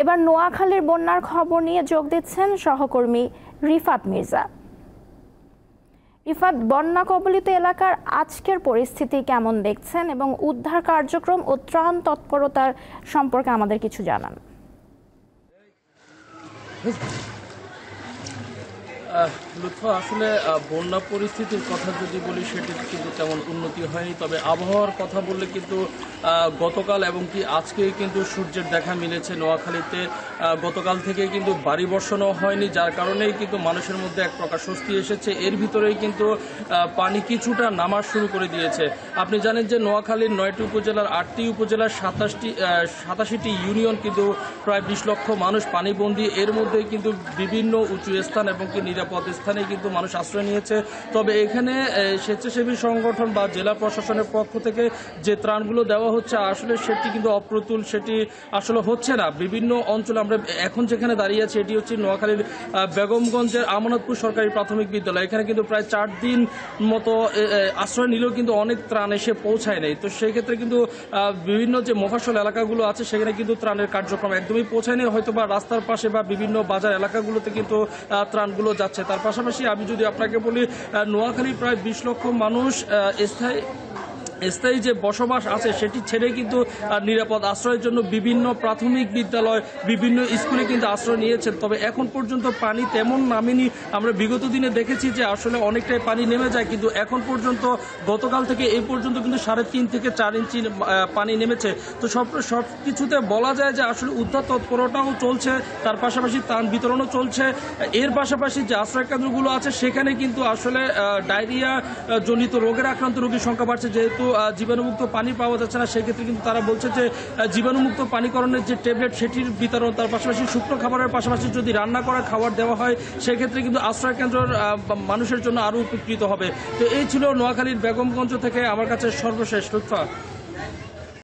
এবার নোয়াখালীর বন্যার খবর নিয়ে যোগ দিচ্ছেন সহকর্মী রিফাত মির্জা। রিফাত, বন্যা কবলিত এলাকার আজকের পরিস্থিতি কেমন দেখছেন এবং উদ্ধার কার্যক্রম ও ত্রাণ তৎপরতার সম্পর্কে আমাদের কিছু জানান। লুৎফা, আসলে বন্যা পরিস্থিতির কথা যদি বলি সেটি কিন্তু তেমন উন্নতি হয়নি, তবে আবহাওয়ার কথা বললে কিন্তু গতকাল এবং কি আজকে কিন্তু সূর্যের দেখা মিলেছে নোয়াখালীতে। গতকাল থেকে কিন্তু বাড়ি বর্ষণও হয়নি, যার কারণেই কিন্তু মানুষের মধ্যে এক প্রকার স্বস্তি এসেছে। এর ভিতরেই কিন্তু পানি কিছুটা নামা শুরু করে দিয়েছে। আপনি জানেন যে নোয়াখালীর 9টি উপজেলার 8টি উপজেলার 87টি ইউনিয়ন কিন্তু প্রায় 20 লক্ষ মানুষ পানিবন্দী। এর মধ্যে কিন্তু বিভিন্ন উঁচু স্থান এবং কি নিরাপদ স্থানে কিন্তু মানুষ আশ্রয় নিয়েছে। তবে এখানে স্বেচ্ছাসেবী সংগঠন বা জেলা প্রশাসনের পক্ষ থেকে যে ত্রাণগুলো দেওয়া হচ্ছে আসলে সেটি কিন্তু অপ্রতুল, সেটি আসলে হচ্ছে না। বিভিন্ন অঞ্চলে আমরা এখন যেখানে দাঁড়িয়ে আছি এটি হচ্ছে নোয়াখালীর বেগমগঞ্জের আমানতপুর সরকারি প্রাথমিক বিদ্যালয়। এখানে কিন্তু প্রায় 4 দিন মতো আশ্রয় নিলেও কিন্তু অনেক ত্রাণ এসে পৌঁছায় নাই। তো সেই ক্ষেত্রে কিন্তু বিভিন্ন যে মফস্বল এলাকাগুলো আছে সেখানে কিন্তু ত্রাণের কার্যক্রম একদমই পৌঁছায়নি। হয়তো বা রাস্তার পাশে বা বিভিন্ন বাজার এলাকাগুলোতে কিন্তু ত্রাণগুলো যাচ্ছে। তার পাশাপাশি আমি যদি আপনাকে বলি, নোয়াখালীর প্রায় 20 লক্ষ মানুষ স্থায়ী যে বসবাস আছে সেটি ছেড়ে কিন্তু নিরাপদ আশ্রয়ের জন্য বিভিন্ন প্রাথমিক বিদ্যালয়, বিভিন্ন স্কুলে কিন্তু আশ্রয় নিয়েছেন। তবে এখন পর্যন্ত পানি তেমন নামেনি। আমরা বিগত দিনে দেখেছি যে আসলে অনেকটাই পানি নেমে যায়, কিন্তু এখন পর্যন্ত গতকাল থেকে এই পর্যন্ত কিন্তু 3.5 থেকে 4 ইঞ্চি পানি নেমেছে। তো সব কিছুতে বলা যায় যে আসলে উদ্ধার তৎপরতাও চলছে, তার পাশাপাশি ত্রাণ বিতরণও চলছে। এর পাশাপাশি যে আশ্রয় কেন্দ্রগুলো আছে সেখানে কিন্তু আসলে ডায়রিয়া জনিত রোগের আক্রান্ত রোগীর সংখ্যা বাড়ছে। যেহেতু জীবাণুমুক্ত পানি পাওয়া যাচ্ছে না, সেক্ষেত্রে কিন্তু তারা বলছে যে জীবাণুমুক্ত পানিকরণের যে ট্যাবলেট সেটির বিতরণ, তার পাশাপাশি শুকনো খাবারের পাশাপাশি যদি রান্না করা খাবার দেওয়া হয় সেক্ষেত্রে কিন্তু আশ্রয় কেন্দ্রের মানুষের জন্য আরও উপকৃত হবে। তো এই ছিল নোয়াখালীর বেগমগঞ্জ থেকে আমার কাছে সর্বশেষ তথ্য।